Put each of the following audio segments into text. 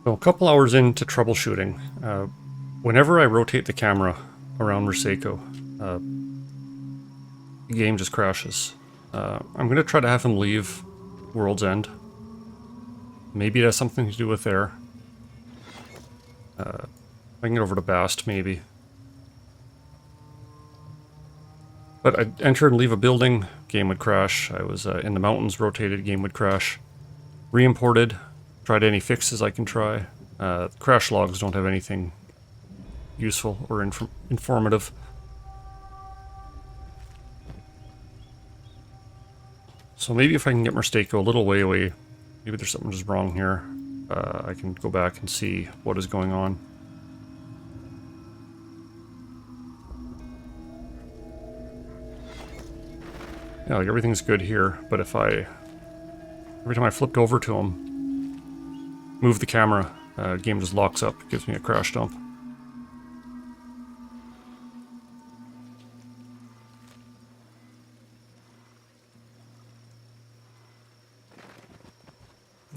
So a couple hours into troubleshooting, whenever I rotate the camera around Merseco, the game just crashes. I'm going to try to have him leave World's End. Maybe it has something to do with air. I can get over to Bast, maybe. But I'd enter and leave a building, game would crash. I was in the mountains, rotated, game would crash. Re-imported, tried any fixes I can try. Crash logs don't have anything useful or informative. So maybe if I can get Mersteco a little way away, maybe there's something just wrong here. I can go back and see what is going on. Yeah, like everything's good here, but if every time I flipped over to him, move the camera, game just locks up, gives me a crash dump.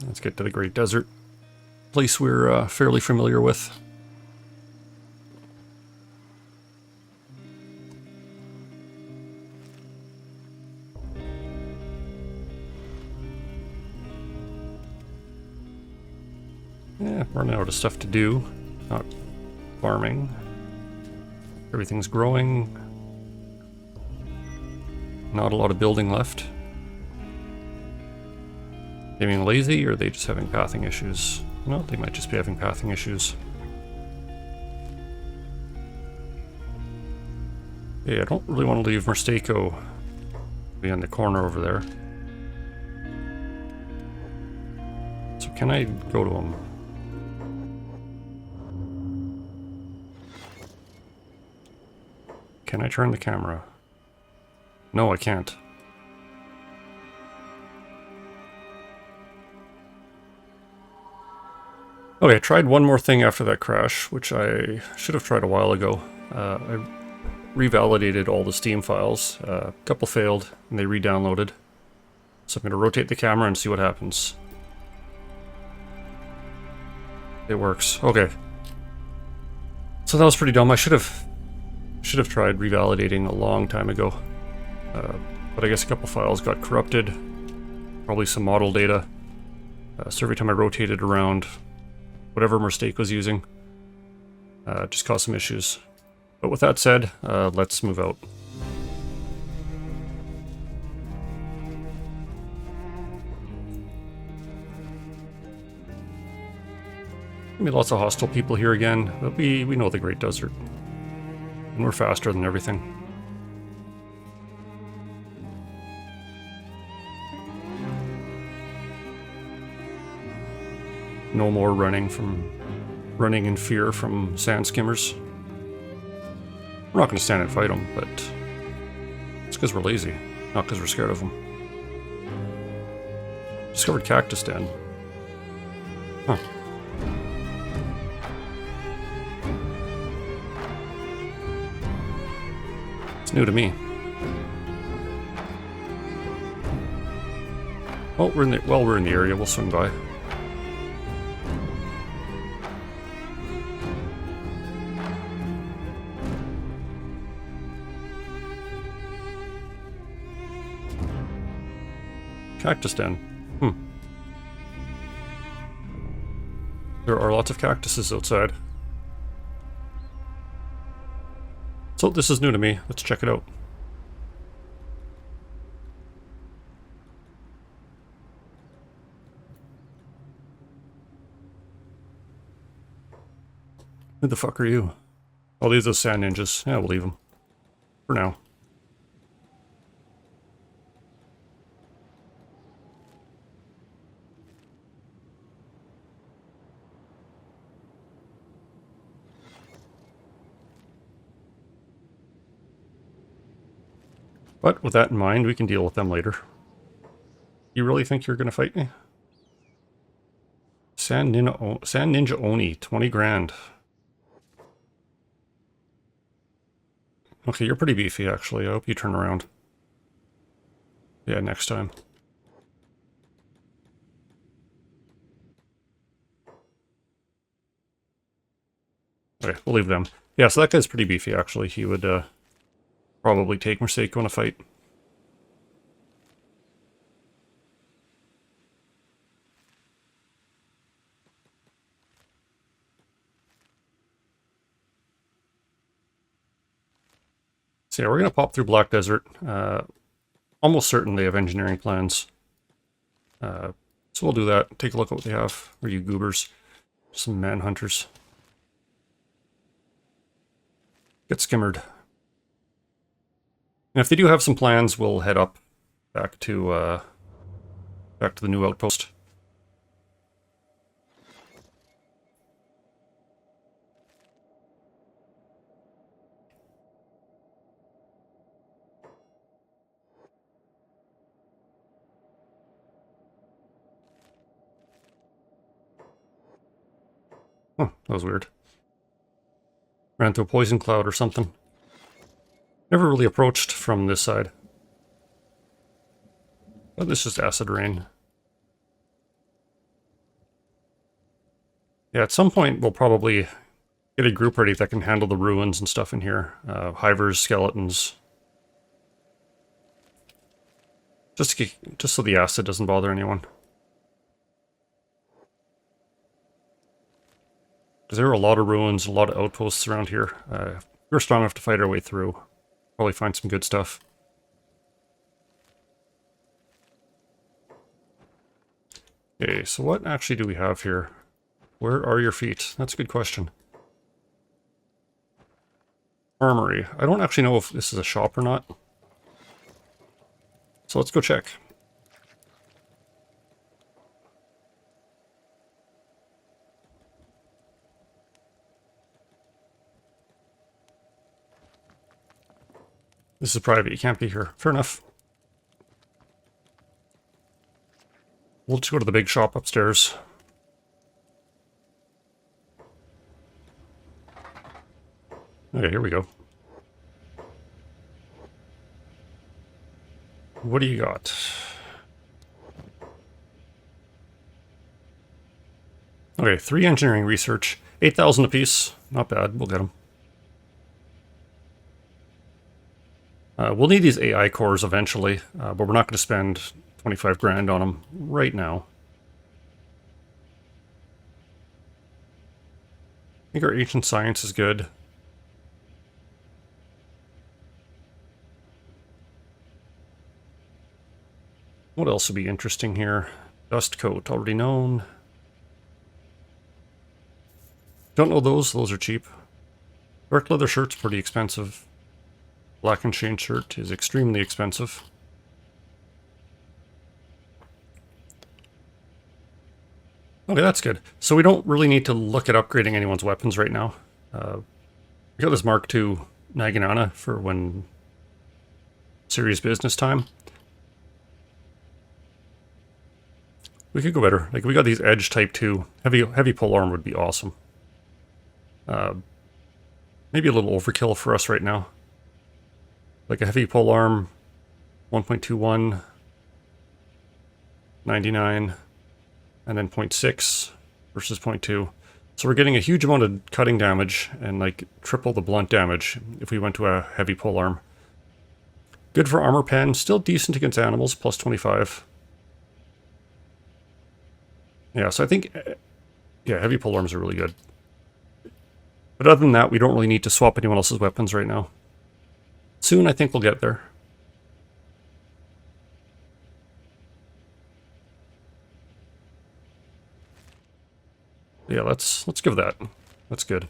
Let's get to the Great Desert, place we're fairly familiar with. Yeah, running out of stuff to do. Not farming. Everything's growing. Not a lot of building left. They being lazy, or are they just having pathing issues? No, they might just be having pathing issues. Yeah, I don't really want to leave Mersteco be in the corner over there. So can I go to him? Can I turn the camera? No, I can't. Okay, I tried one more thing after that crash, which I should have tried a while ago. I revalidated all the Steam files. A couple failed, and they re-downloaded. So I'm going to rotate the camera and see what happens. It works. Okay. So that was pretty dumb. I should have tried revalidating a long time ago. But I guess a couple files got corrupted. Probably some model data. So every time I rotated around whatever Mersteco was using, just caused some issues. But with that said, let's move out. I mean, lots of hostile people here again, but we know the Great Desert. And we're faster than everything. No more running in fear from sand skimmers. We're not going to stand and fight them, but it's because we're lazy, not because we're scared of them. Discovered cactus den. Huh. It's new to me. Well, we're in the area. We'll swing by. Cactus den. There are lots of cactuses outside. So this is new to me. Let's check it out. Who the fuck are you? Oh, these are sand ninjas. Yeah, we'll leave them. For now. But with that in mind, we can deal with them later. You really think you're going to fight me? Sand Ninja Oni, 20 grand. Okay, you're pretty beefy, actually. I hope you turn around. Yeah, next time. Okay, we'll leave them. Yeah, so that guy's pretty beefy, actually. He would probably take Murseiko in a fight. So yeah, we're going to pop through Black Desert. Almost certain they have engineering plans. So we'll do that. Take a look at what they have. Are you goobers? Some manhunters. Get skimmered. And if they do have some plans, we'll head up back to the new outpost. Huh, that was weird. Ran through a poison cloud or something. Never really approached from this side. But this is just acid rain. Yeah, at some point we'll probably get a group ready that can handle the ruins and stuff in here. Hivers, skeletons. Just so the acid doesn't bother anyone. Because there are a lot of ruins, a lot of outposts around here. If we're strong enough to fight our way through, probably find some good stuff. Okay, so what actually do we have here? Where are your feet? That's a good question. Armory. I don't actually know if this is a shop or not. So let's go check. This is private, you can't be here. Fair enough. We'll just go to the big shop upstairs. Okay, here we go. What do you got? Okay, 3 engineering research. 8,000 apiece. Not bad, we'll get them. We'll need these AI cores eventually, but we're not going to spend 25 grand on them right now. I think our ancient science is good. What else would be interesting here? Dust coat, already known. Don't know those, those are cheap. Dark leather shirt's pretty expensive. Black and chain shirt is extremely expensive. Okay, that's good. So we don't really need to look at upgrading anyone's weapons right now. We got this Mark II Naginata for when serious business time. We could go better. Like, we got these Edge Type 2. Heavy polearm would be awesome. Maybe a little overkill for us right now. Like a heavy polearm, 1.21, 99, and then 0.6 versus 0.2. So we're getting a huge amount of cutting damage and like triple the blunt damage if we went to a heavy polearm. Good for armor pen, still decent against animals, plus 25. Yeah, so I think, yeah, heavy polearms are really good. But other than that, we don't really need to swap anyone else's weapons right now. Soon, I think we'll get there. Yeah, let's give that. That's good.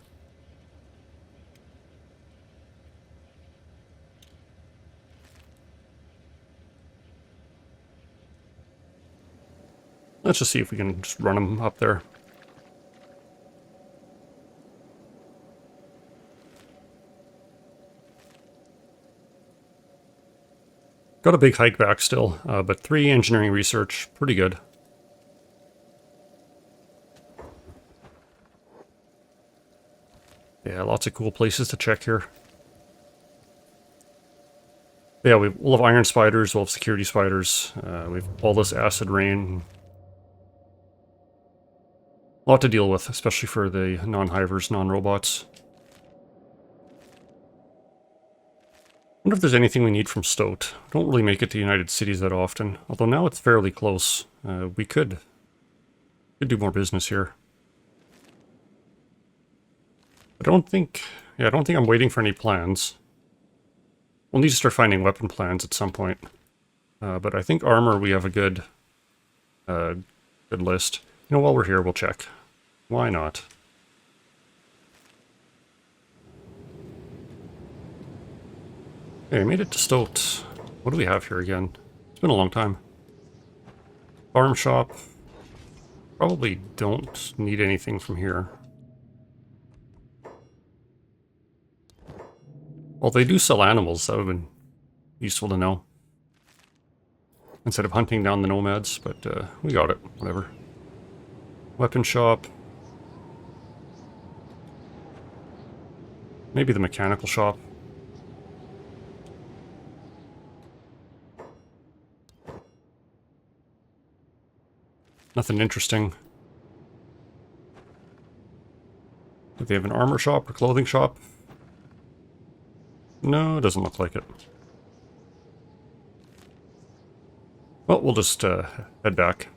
Let's just see if we can just run them up there. Got a big hike back still, but 3 engineering research, pretty good. Yeah, lots of cool places to check here. Yeah, we'll have iron spiders, we'll have security spiders, we've all this acid rain. A lot to deal with, especially for the non-hivers, non-robots. Wonder if there's anything we need from Stoat. I don't really make it to United Cities that often, although now it's fairly close. We could do more business here. I don't think I'm waiting for any plans. We'll need to start finding weapon plans at some point. But I think armor, we have a good list. You know, while we're here, we'll check. Why not? Okay, I made it to Stoat. What do we have here again? It's been a long time. Farm shop. Probably don't need anything from here. Well, they do sell animals. That would have been useful to know. Instead of hunting down the nomads, but we got it. Whatever. Weapon shop. Maybe the mechanical shop. Nothing interesting. Do they have an armor shop or clothing shop? No, it doesn't look like it. Well, we'll just head back.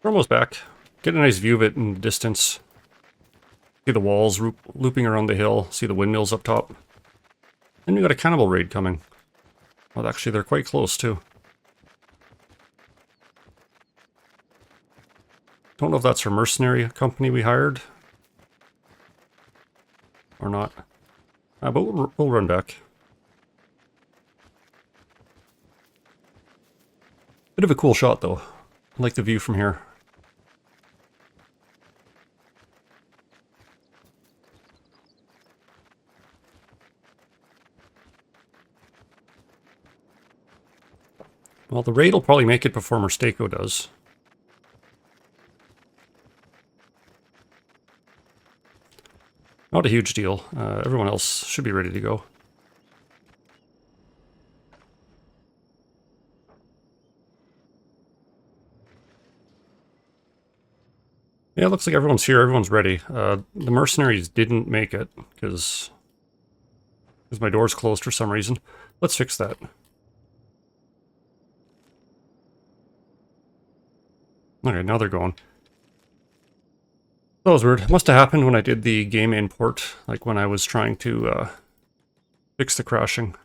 We're almost back. Get a nice view of it in the distance. See the walls looping around the hill. See the windmills up top. And we got a cannibal raid coming. Well, actually, they're quite close, too. Don't know if that's our mercenary company we hired. Or not. But we'll run back. Bit of a cool shot, though. I like the view from here. Well, the raid will probably make it before Mistako does. Not a huge deal. Everyone else should be ready to go. Yeah, it looks like everyone's here. Everyone's ready. The mercenaries didn't make it because my door's closed for some reason. Let's fix that. Okay, now they're going. That was weird. It must have happened when I did the game import, like when I was trying to fix the crashing. I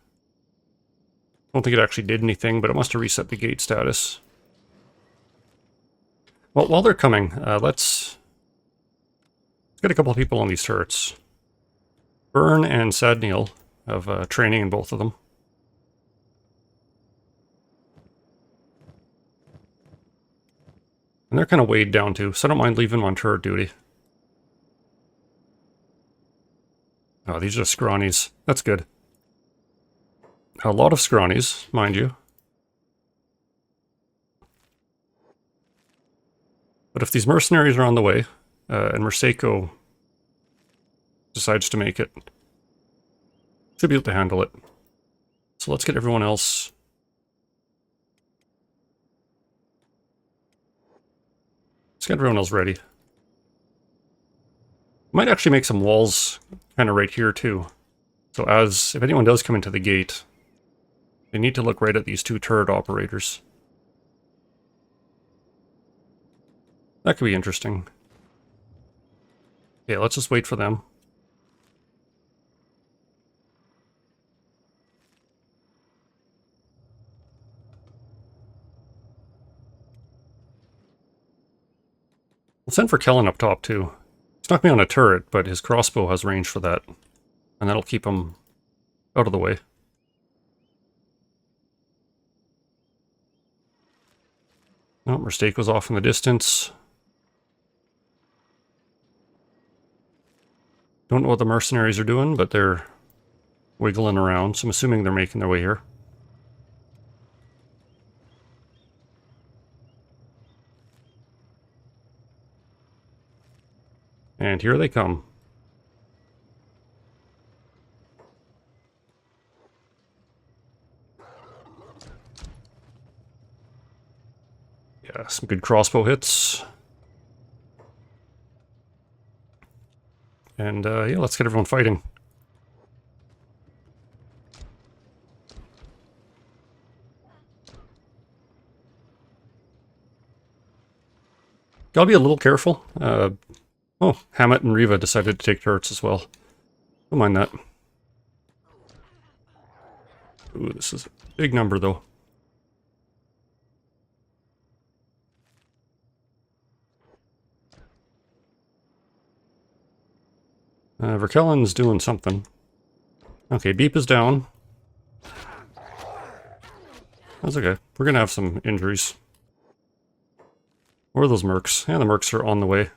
don't think it actually did anything, but it must have reset the gate status. Well, while they're coming, let's get a couple of people on these turrets. Byrne and Sadneil have training in both of them. And they're kind of weighed down too, so I don't mind leaving them on turret duty. Oh, these are scrawnies. That's good. A lot of scrawnies, mind you. But if these mercenaries are on the way, and Mistako decides to make it, should be able to handle it. So let's get everyone else. Let's get everyone else ready. Might actually make some walls kind of right here too. So if anyone does come into the gate, they need to look right at these two turret operators. That could be interesting. Okay, let's just wait for them. We'll send for Kellen up top too. He's not me on a turret, but his crossbow has range for that. And that'll keep him out of the way. No, Mistako's off in the distance. Don't know what the mercenaries are doing, but they're wiggling around, so I'm assuming they're making their way here. And here they come. Yeah, some good crossbow hits. And yeah, let's get everyone fighting. Gotta be a little careful. Oh, Hammett and Riva decided to take turrets as well. Don't mind that. Ooh, this is a big number, though. Verkellen's doing something. Okay, Beep is down. That's okay. We're gonna have some injuries. Where are those mercs? Yeah, the mercs are on the way.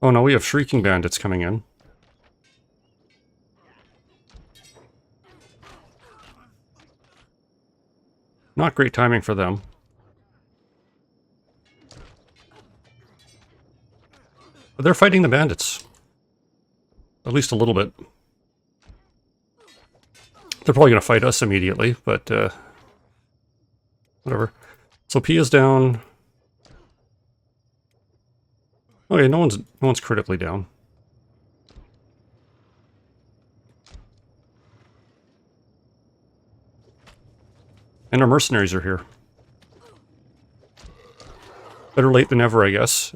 Oh no, we have Shrieking Bandits coming in. Not great timing for them. But they're fighting the bandits. At least a little bit. They're probably going to fight us immediately, but whatever. So P is down. Okay, no one's critically down. And our mercenaries are here. Better late than ever, I guess.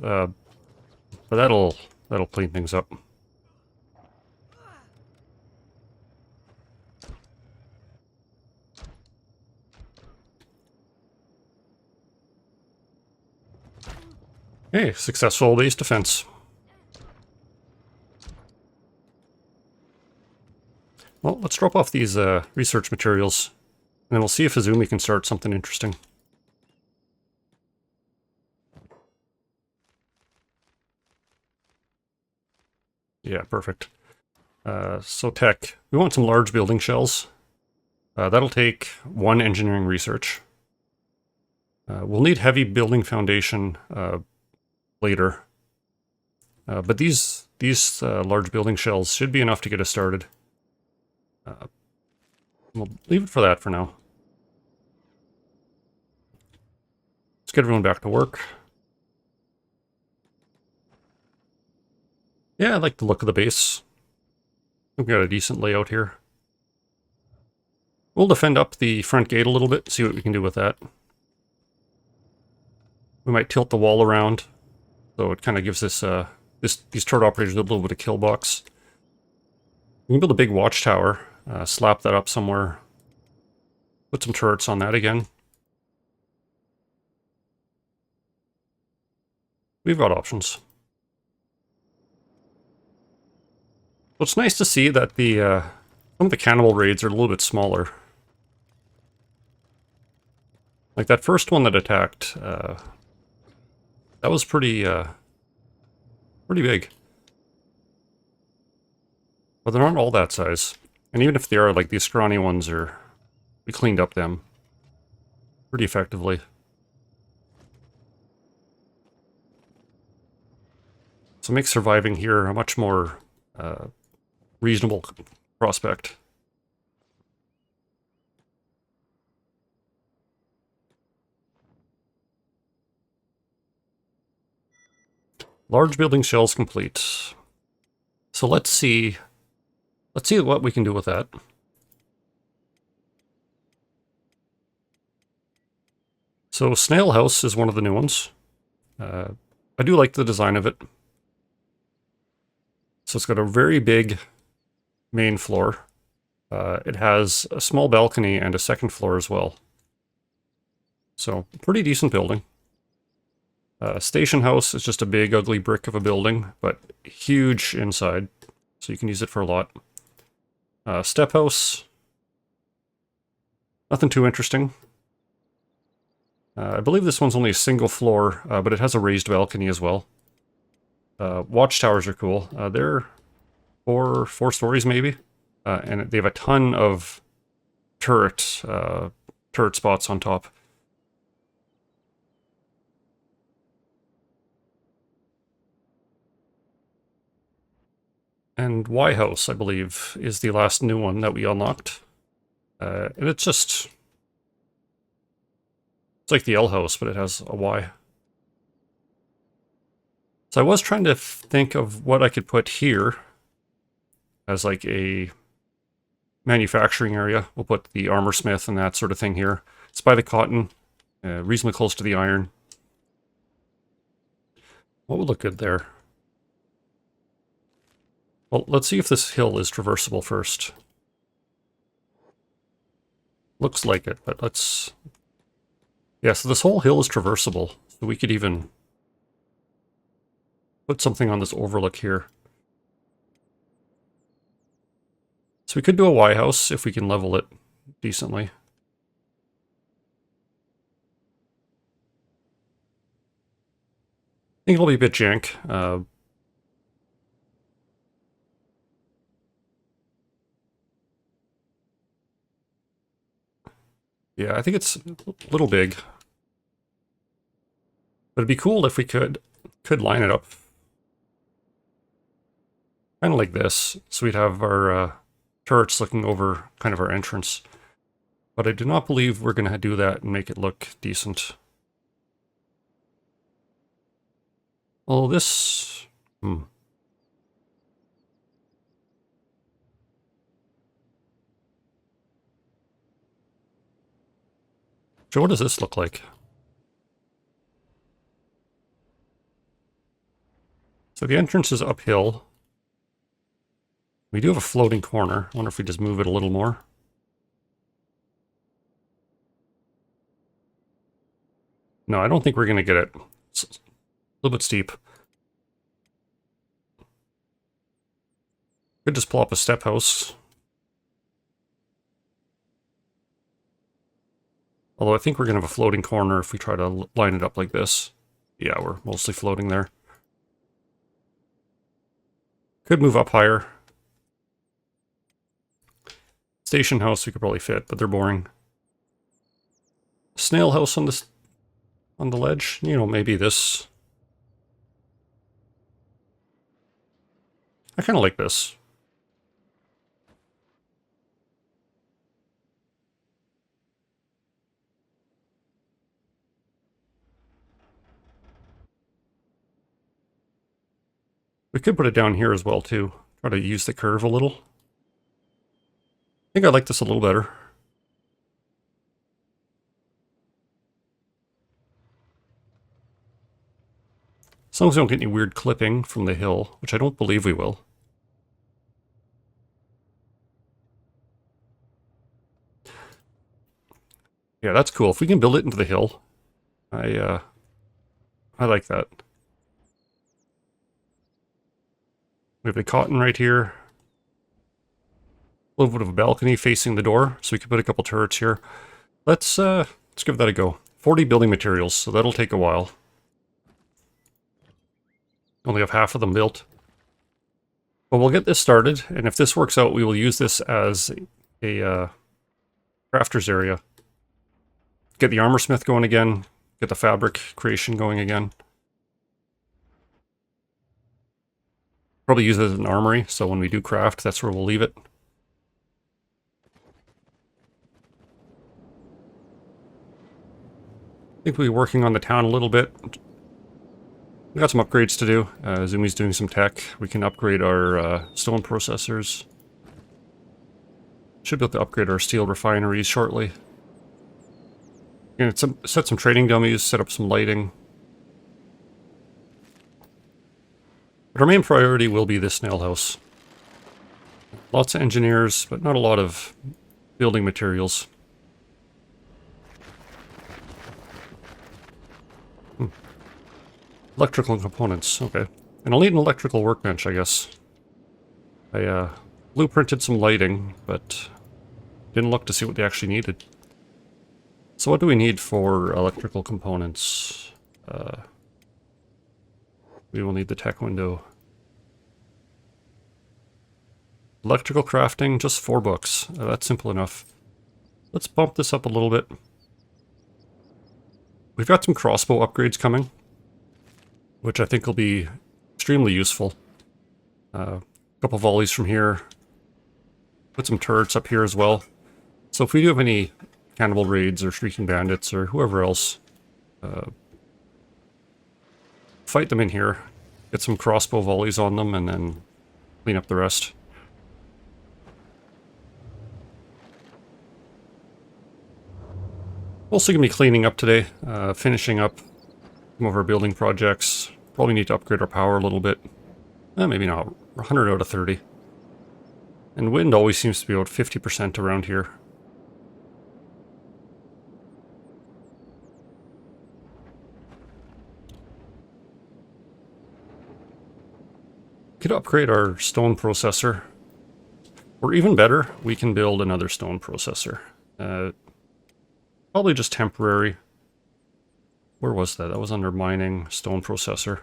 But that'll clean things up. Hey, successful base defense. Well, let's drop off these research materials, and then we'll see if Izumi can start something interesting. Yeah, perfect. So tech, we want some large building shells. That'll take 1 engineering research. We'll need heavy building foundation later. But these large building shells should be enough to get us started. We'll leave it for that for now. Let's get everyone back to work. Yeah, I like the look of the base. We've got a decent layout here. We'll defend up the front gate a little bit, see what we can do with that. We might tilt the wall around, so it kind of gives this, these turret operators a little bit of kill box. We can build a big watchtower, slap that up somewhere, put some turrets on that again. We've got options. So it's nice to see that the some of the cannibal raids are a little bit smaller. Like that first one that attacked, that was pretty big. But they're not all that size. And even if they are, like these scrawny ones are, we cleaned up them pretty effectively. So it makes surviving here a much more reasonable prospect. Large building shells complete. So let's see what we can do with that. So Snail House is one of the new ones. I do like the design of it. So it's got a very big main floor. It has a small balcony and a second floor as well. So pretty decent building. Station House is just a big ugly brick of a building, but huge inside, so you can use it for a lot. Step House, nothing too interesting. I believe this one's only a single floor, but it has a raised balcony as well. Watchtowers are cool. They're four stories maybe, and they have a ton of turret spots on top. And Y House, I believe, is the last new one that we unlocked. And it's just... It's like the L House, but it has a Y. So I was trying to think of what I could put here as like a manufacturing area. We'll put the armor smith and that sort of thing here. It's by the cotton, reasonably close to the iron. What would look good there? Well, let's see if this hill is traversable first. Looks like it, but let's... Yeah, so this whole hill is traversable. So we could even put something on this overlook here. So we could do a Y house if we can level it decently. I think it'll be a bit jank. Yeah, I think it's a little big. But it'd be cool if we could line it up kind of like this. So we'd have our turrets looking over kind of our entrance. But I do not believe we're going to do that and make it look decent. Oh, this... So what does this look like? So the entrance is uphill. We do have a floating corner. I wonder if we just move it a little more. No, I don't think we're going to get it. It's a little bit steep. Could just plop a step house. Although I think we're going to have a floating corner if we try to line it up like this. Yeah, we're mostly floating there. Could move up higher. Station house we could probably fit, but they're boring. Snail house on this, on the ledge. You know, maybe this. I kind of like this. We could put it down here as well, too. Try to use the curve a little. I think I like this a little better. As long as we don't get any weird clipping from the hill, which I don't believe we will. Yeah, that's cool. If we can build it into the hill, I like that. We have the cotton right here. A little bit of a balcony facing the door, so we can put a couple turrets here. Let's give that a go. 40 building materials, so that'll take a while. Only have half of them built. But we'll get this started, and if this works out, we will use this as a crafter's area. Get the armor smith going again. Get the fabric creation going again. Probably use it as an armory, so when we do craft, that's where we'll leave it. I think we'll be working on the town a little bit. We got some upgrades to do. Zumi's doing some tech. We can upgrade our stone processors. Should be able to upgrade our steel refineries shortly. And set some trading dummies, set up some lighting. But our main priority will be this snail house. Lots of engineers, but not a lot of building materials. Electrical components, okay. And I'll need an electrical workbench, I guess. I blueprinted some lighting, but didn't look to see what they actually needed. So what do we need for electrical components? We will need the tech window. Electrical crafting, just 4 books. That's simple enough. Let's bump this up a little bit. We've got some crossbow upgrades coming, which I think will be extremely useful. A couple volleys from here. Put some turrets up here as well. So if we do have any cannibal raids or shrieking bandits or whoever else, fight them in here. get some crossbow volleys on them, and then clean up the rest. Also going to be cleaning up today, finishing up some of our building projects. Probably need to upgrade our power a little bit. Maybe not. 100 out of 30. And wind always seems to be about 50% around here. Could upgrade our stone processor. Or even better, we can build another stone processor. Probably just temporary. Where was that? That was under mining, stone processor.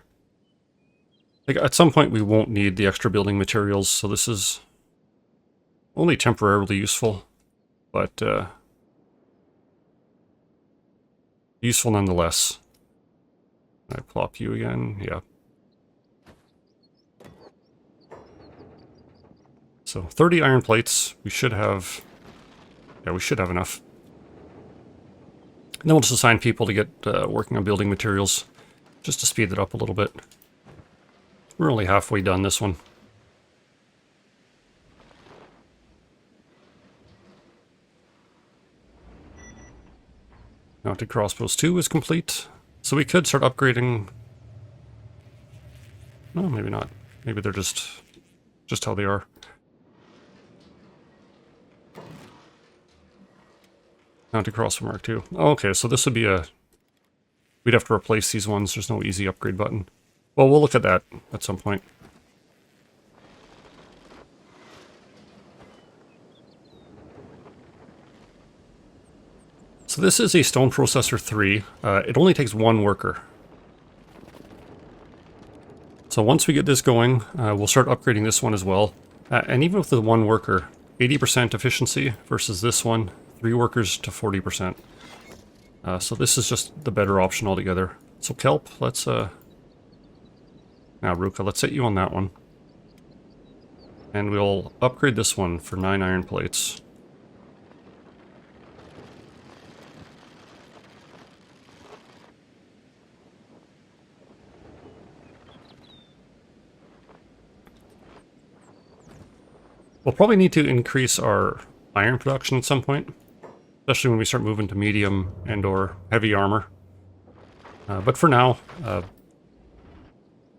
Like, at some point we won't need the extra building materials, so this is only temporarily useful, but useful nonetheless. I plop you again, yeah. So 30 iron plates, we should have, yeah, we should have enough. And then we'll just assign people to get working on building materials, just to speed it up a little bit. We're only halfway done this one. Mounted crossbows 2 is complete, so we could start upgrading. No, maybe not. Maybe they're just how they are. Mounted crossbow mark 2. Oh, okay, so this would be a... We'd have to replace these ones. There's no easy upgrade button. Well, we'll look at that at some point. So this is a stone processor 3. It only takes one worker. So once we get this going, we'll start upgrading this one as well. And even with the one worker, 80% efficiency versus this one, 3 workers to 40%. So this is just the better option altogether. So kelp, let's now Ruka, let's set you on that one. And we'll upgrade this one for 9 iron plates. We'll probably need to increase our iron production at some point, especially when we start moving to medium and or heavy armor. But for now,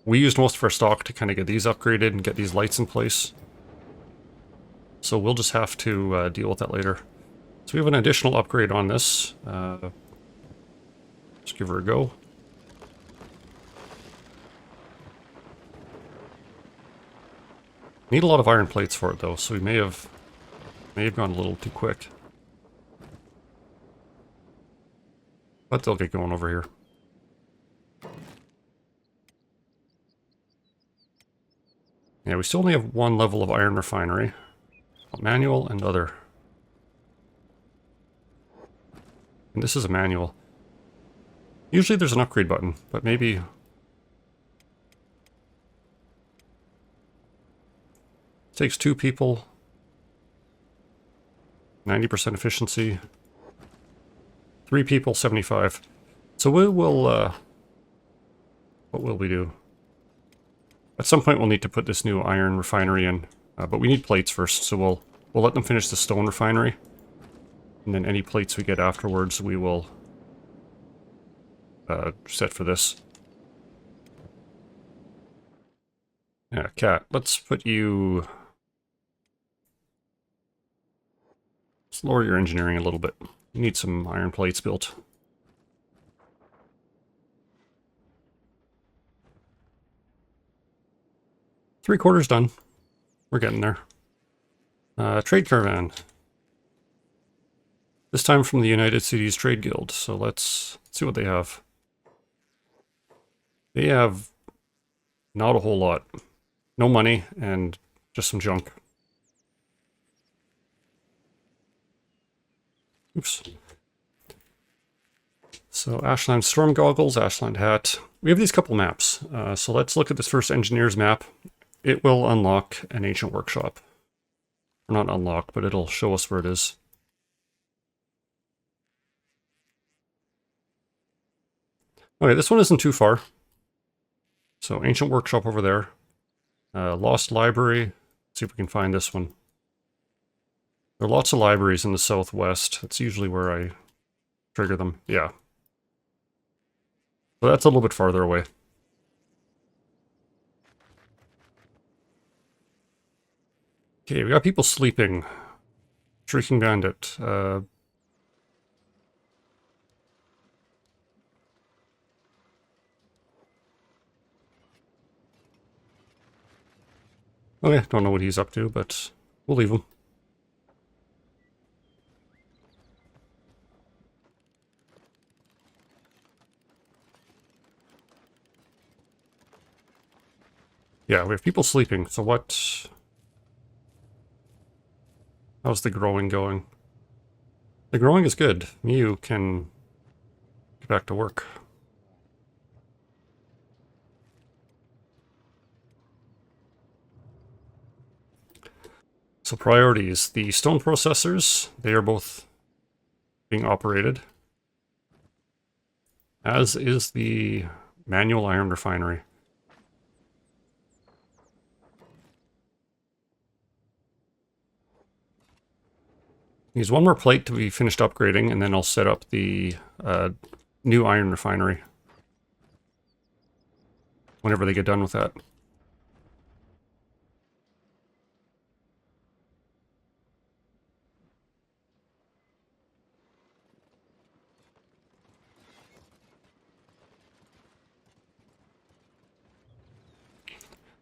we used most of our stock to kind of get these upgraded and get these lights in place. So we'll just have to deal with that later. So we have an additional upgrade on this. Just give her a go. Need a lot of iron plates for it though, so we may have gone a little too quick. But they'll get going over here. Yeah, we still only have one level of iron refinery. Manual and other. And this is a manual. Usually there's an upgrade button, but maybe... Takes 2 people. 90% efficiency. 3 people, 75. So we will, what will we do? At some point we'll need to put this new iron refinery in, but we need plates first, so we'll let them finish the stone refinery. And then any plates we get afterwards we will set for this. Yeah, Cat, let's put you... Let's lower your engineering a little bit. You need some iron plates built. Three-quarters done. We're getting there. Trade caravan. This time from the United Cities Trade Guild, so let's see what they have. They have not a whole lot. No money and just some junk. Oops. So Ashland Storm Goggles, Ashland Hat. We have these couple maps. So let's look at this first engineer's map. It will unlock an ancient workshop. Or not unlock, but it'll show us where it is. Okay, this one isn't too far. So Ancient Workshop over there. Lost Library. Let's see if we can find this one. There are lots of libraries in the southwest. That's usually where I trigger them. Yeah. So that's a little bit farther away. Okay, we got people sleeping. Shrieking Bandit. Okay, don't know what he's up to, but we'll leave him. Yeah, we have people sleeping, so what... How's the growing going? The growing is good. Mew can get back to work. So priorities. The stone processors, they are both being operated. As is the manual iron refinery. Needs one more plate to be finished upgrading, and then I'll set up the new iron refinery. Whenever they get done with that.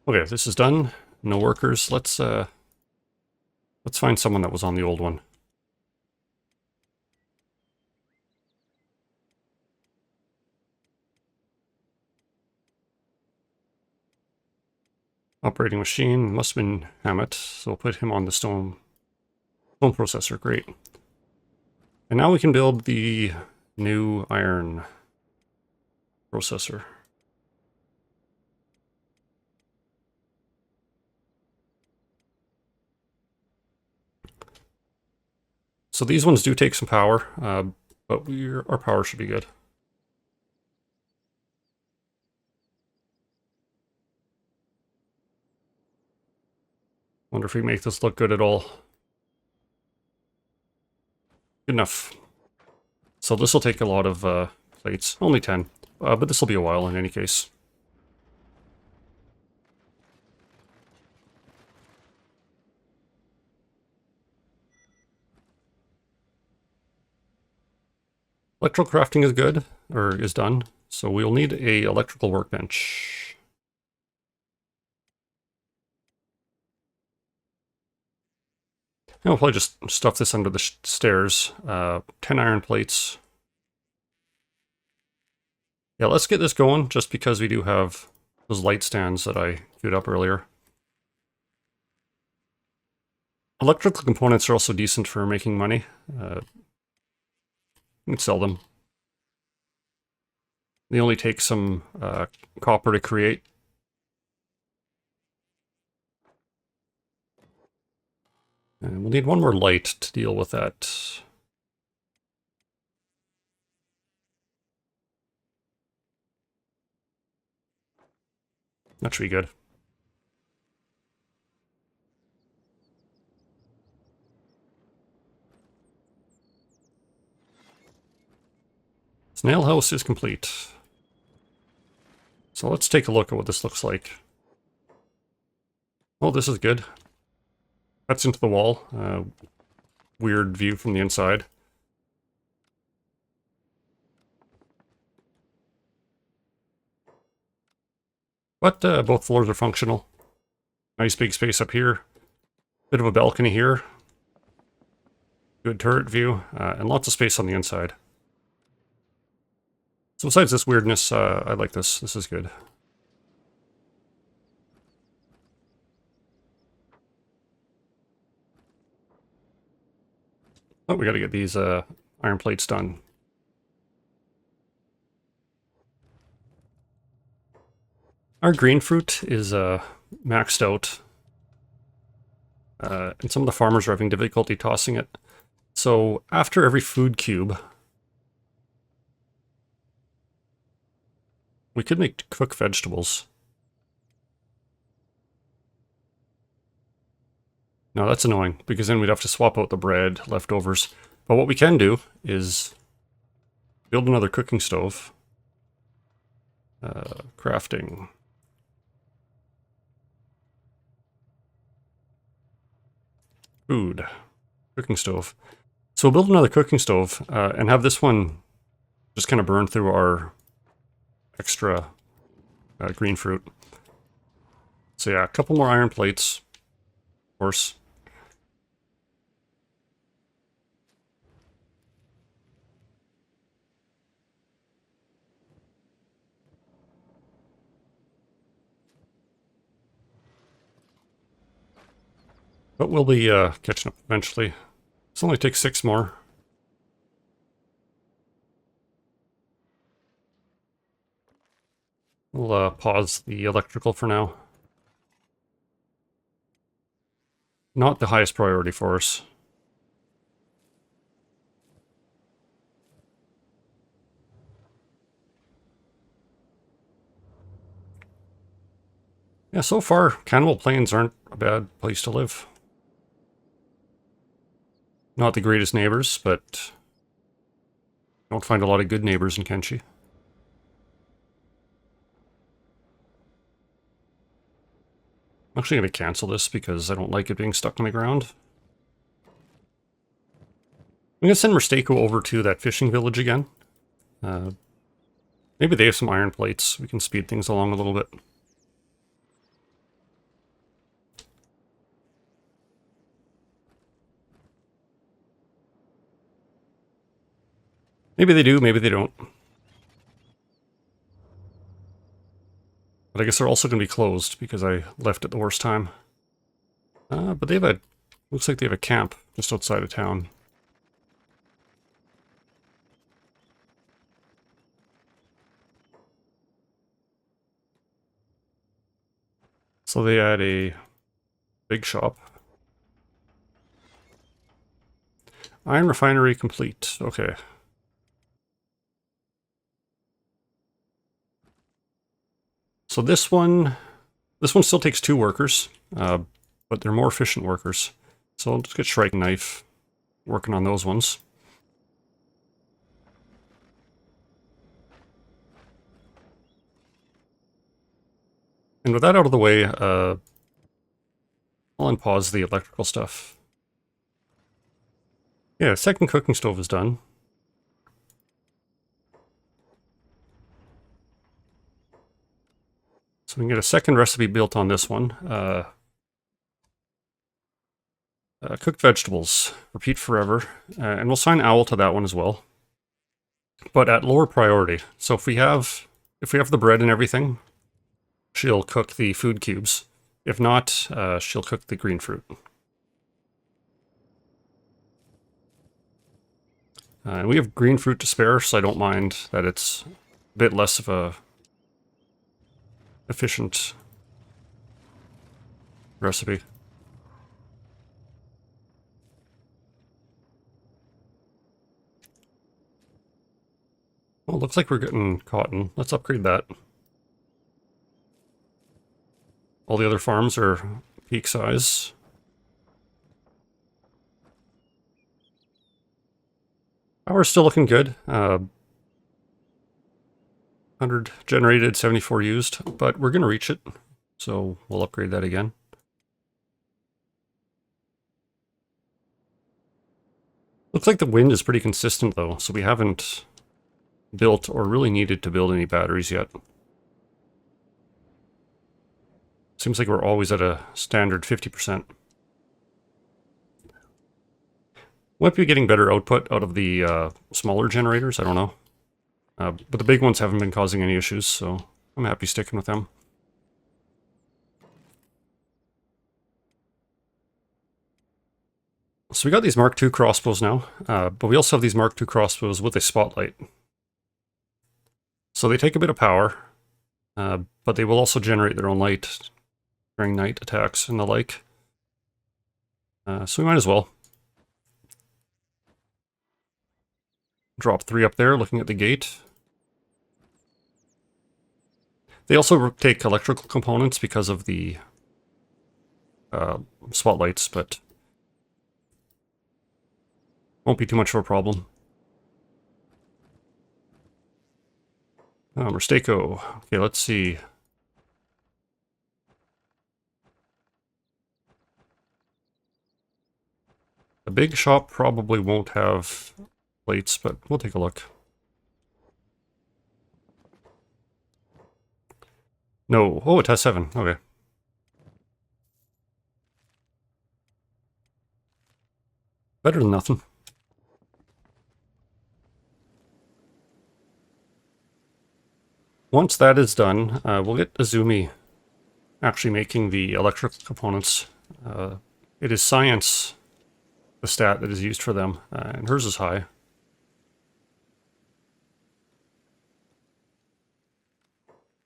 Okay, this is done. No workers. Let's find someone that was on the old one. Operating machine must have been Hammett, so we'll put him on the stone processor. Great. And now we can build the new iron processor. So these ones do take some power, but our power should be good. Wonder if we make this look good at all. Good enough. So this will take a lot of plates. Only 10. But this will be a while in any case. Electrical crafting is good, or is done. So we'll need a electrical workbench. And we'll probably just stuff this under the stairs. 10 iron plates. Yeah, let's get this going, just because we do have those light stands that I queued up earlier. Electrical components are also decent for making money. You can sell them. They only take some copper to create. And we'll need one more light to deal with that. That should be good. Snail house is complete. So let's take a look at what this looks like. Oh, this is good. Cuts into the wall. Weird view from the inside. But both floors are functional. Nice big space up here. Bit of a balcony here. Good turret view. And lots of space on the inside. So besides this weirdness, I like this. This is good. Oh, we gotta get these iron plates done. Our green fruit is maxed out. And some of the farmers are having difficulty tossing it. So after every food cube, we could make cooked vegetables. No, that's annoying, because then we'd have to swap out the bread, leftovers. But what we can do is build another cooking stove. Crafting. Food. Cooking stove. So we'll build another cooking stove and have this one just kind of burn through our extra green fruit. So yeah, a couple more iron plates, of course. But we'll be catching up eventually. This only takes 6 more. We'll pause the electrical for now. Not the highest priority for us. Yeah, so far, Cannibal Plains aren't a bad place to live. Not the greatest neighbors, but don't find a lot of good neighbors in Kenshi. I'm actually going to cancel this because I don't like it being stuck on the ground. I'm going to send Mistako over to that fishing village again. Maybe they have some iron plates. We can speed things along a little bit. Maybe they do, maybe they don't. But I guess they're also going to be closed because I left at the worst time. But they have a... Looks like they have a camp just outside of town. So they had a big shop. Iron refinery complete. Okay. So this one still takes 2 workers, but they're more efficient workers. So I'll just get Shrike Knife working on those ones. And with that out of the way, I'll unpause the electrical stuff. Yeah, second cooking stove is done. So we can get a second recipe built on this one. Cooked vegetables, repeat forever. And we'll assign Owl to that one as well. But at lower priority. So if we have the bread and everything, she'll cook the food cubes. If not, she'll cook the green fruit. And we have green fruit to spare, so I don't mind that it's a bit less of a efficient recipe. Well, it looks like we're getting cotton. Let's upgrade that. All the other farms are peak size. Power's still looking good. 100 generated, 74 used, but we're going to reach it. So we'll upgrade that again. Looks like the wind is pretty consistent though, so we haven't built or really needed to build any batteries yet. Seems like we're always at a standard 50%. Might be getting better output out of the smaller generators, I don't know. But the big ones haven't been causing any issues, so I'm happy sticking with them. So we got these Mark II crossbows now, but we also have these Mark II crossbows with a spotlight. So they take a bit of power, but they will also generate their own light during night attacks and the like. So we might as well. Drop 3 up there, looking at the gate. They also take electrical components because of the spotlights, but won't be too much of a problem. Mistako. Okay, let's see. The big shop probably won't have plates, but we'll take a look. No. Oh, it has 7. Okay. Better than nothing. Once that is done, we'll get Azumi actually making the electrical components. It is science, the stat that is used for them, and hers is high.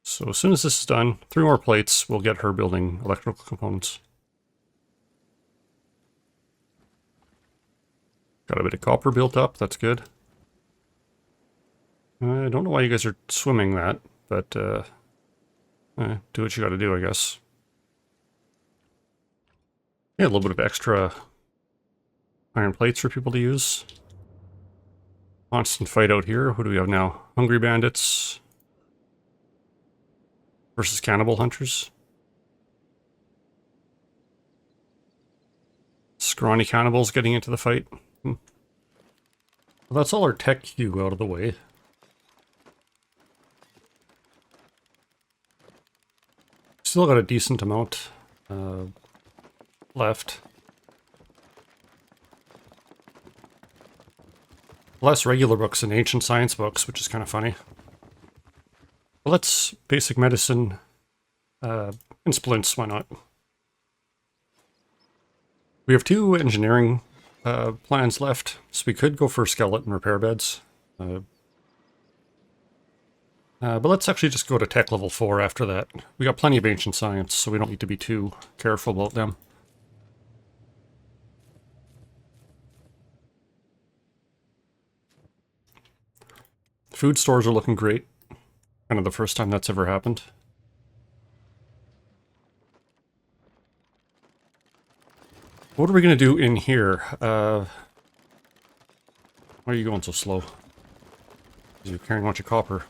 So as soon as this is done, 3 more plates, we'll get her building electrical components. Got a bit of copper built up, that's good. I don't know why you guys are swimming that, but do what you gotta do, I guess. Yeah, a little bit of extra iron plates for people to use. Constant fight out here. Who do we have now? Hungry bandits versus cannibal hunters. Scrawny cannibals getting into the fight. Well, that's all our tech queue out of the way. Still got a decent amount left. Less regular books than ancient science books, which is kind of funny. But let's basic medicine and splints, why not? We have 2 engineering plans left, so we could go for skeleton repair beds. But let's actually just go to tech level 4 after that. We got plenty of ancient science, so we don't need to be too careful about them. Food stores are looking great. Kind of the first time that's ever happened. What are we going to do in here? Why are you going so slow? You're carrying a bunch of copper.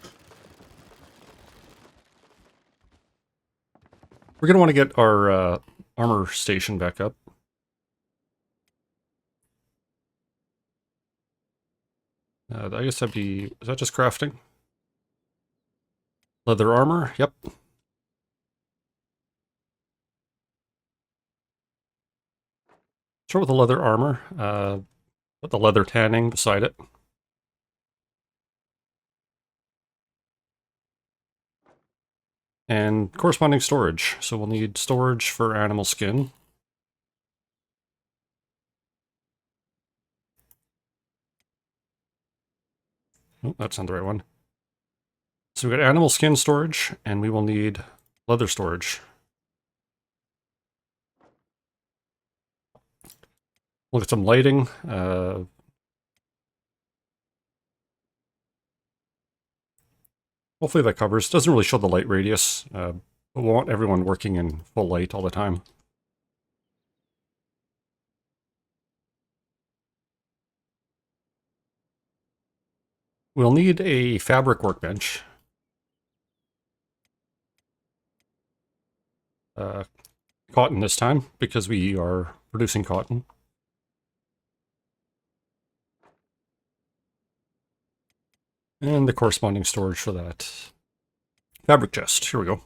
We're going to want to get our armor station back up. I guess that'd be... Is that just crafting? Leather armor? Yep. Start with the leather armor. Put the leather tanning beside it. And corresponding storage. So we'll need storage for animal skin. Oh, that's not the right one. So we got animal skin storage, and we will need leather storage. We'll get some lighting. Hopefully that covers. Doesn't really show the light radius, but we want everyone working in full light all the time. We'll need a fabric workbench. Cotton this time, because we are producing cotton. And the corresponding storage for that. Fabric chest, here we go.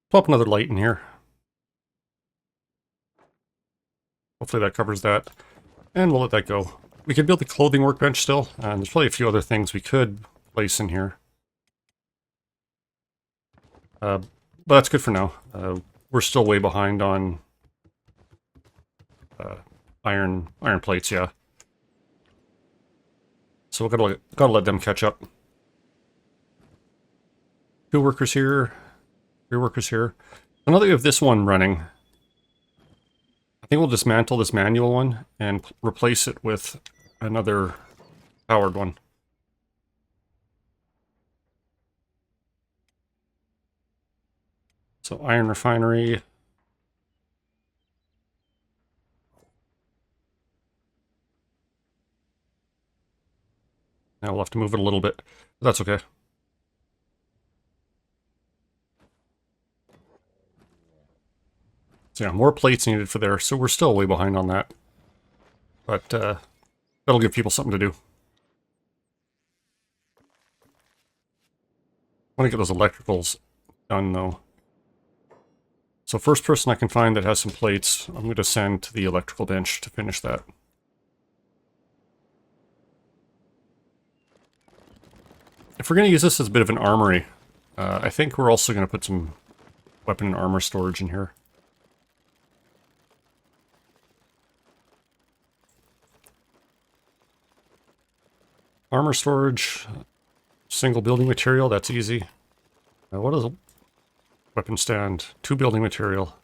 Plop another light in here. Hopefully that covers that. And we'll let that go. We could build the clothing workbench still, and there's probably a few other things we could place in here. But that's good for now. We're still way behind on iron plates, yeah. So we've gotta let them catch up. 2 workers here, 3 workers here. So now that we have this one running, I think we'll dismantle this manual one and replace it with another powered one. So iron refinery. Now we'll have to move it a little bit, but that's okay. So yeah, more plates needed for there, so we're still way behind on that. But that'll give people something to do. I want to get those electricals done, though. So first person I can find that has some plates, I'm going to send to the electrical bench to finish that. If we're going to use this as a bit of an armory, I think we're also going to put some weapon and armor storage in here. Armor storage, single building material, that's easy. What is a weapon stand? 2 building material.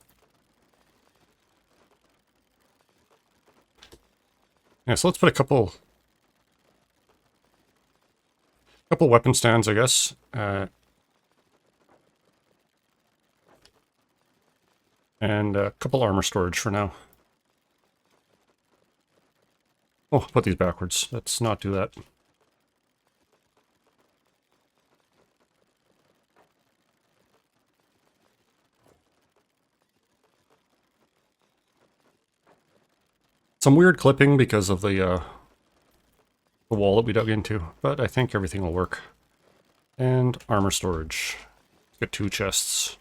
Yeah, so let's put a couple weapon stands, I guess. And a couple armor storage for now. Oh, put these backwards. Let's not do that. Some weird clipping because of the wall that we dug into, but I think everything will work. And armor storage. Get 2 chests.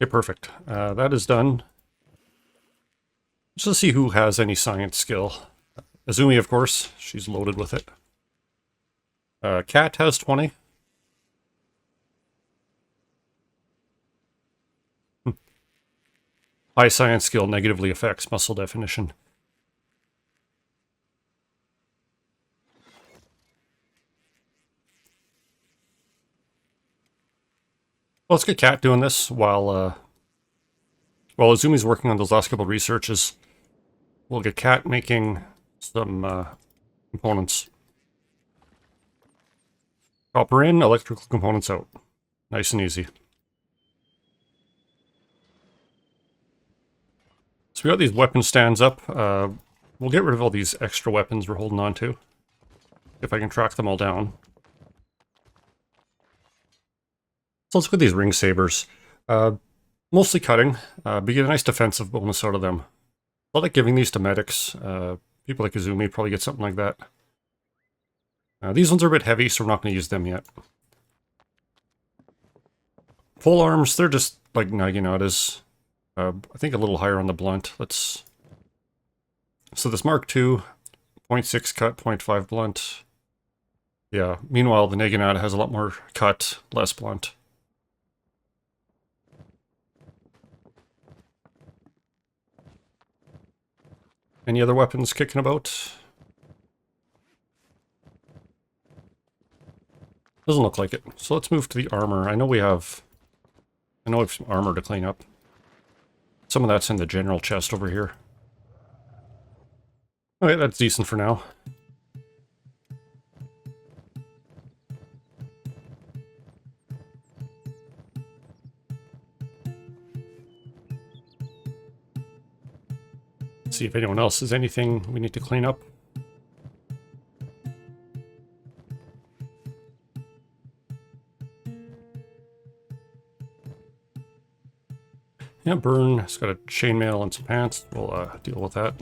Okay, perfect. That is done. Just to see who has any science skill. Azumi, of course. She's loaded with it. Cat has 20. High science skill negatively affects muscle definition. Well, let's get Cat doing this while Azumi's working on those last couple of researches. We'll get Cat making some components. Copper in, electrical components out. Nice and easy. So we got these weapon stands up. We'll get rid of all these extra weapons we're holding on to. If I can track them all down. So let's look at these ring sabers. Mostly cutting, but you get a nice defensive bonus out of them. I like giving these to medics. People like Izumi probably get something like that. These ones are a bit heavy, so we're not going to use them yet. Pole arms, they're just like Naginatas. I think a little higher on the blunt. So this Mark II, 0.6 cut, 0.5 blunt. Yeah, meanwhile the Naginata has a lot more cut, less blunt. Any other weapons kicking about? Doesn't look like it. So let's move to the armor. I know we have some armor to clean up. Some of that's in the general chest over here. Okay, that's decent for now. See if anyone else has anything we need to clean up. Yeah, Burn has got a chainmail and some pants. We'll deal with that.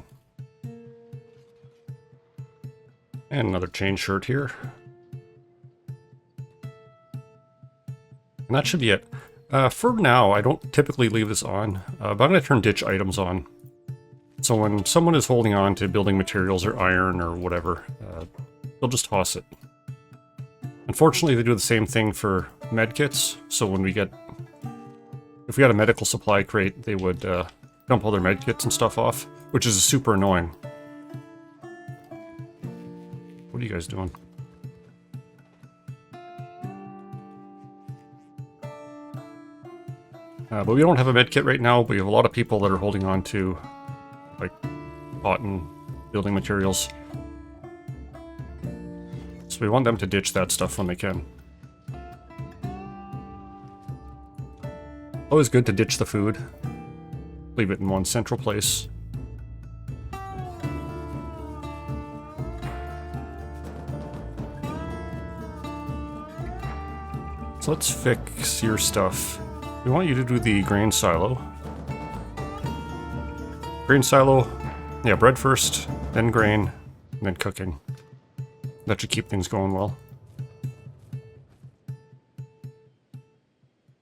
And another chain shirt here. And that should be it. For now, I don't typically leave this on, but I'm going to turn ditch items on. So when someone is holding on to building materials or iron or whatever, they'll just toss it. Unfortunately, they do the same thing for medkits, so when if we had a medical supply crate, they would dump all their medkits and stuff off, which is super annoying. What are you guys doing? But we don't have a medkit right now, but we have a lot of people that are holding on to like cotton building materials. So we want them to ditch that stuff when they can. Always good to ditch the food. Leave it in one central place. So let's fix your stuff. We want you to do the grain silo. Grain silo, yeah, bread first, then grain, and then cooking. That should keep things going well.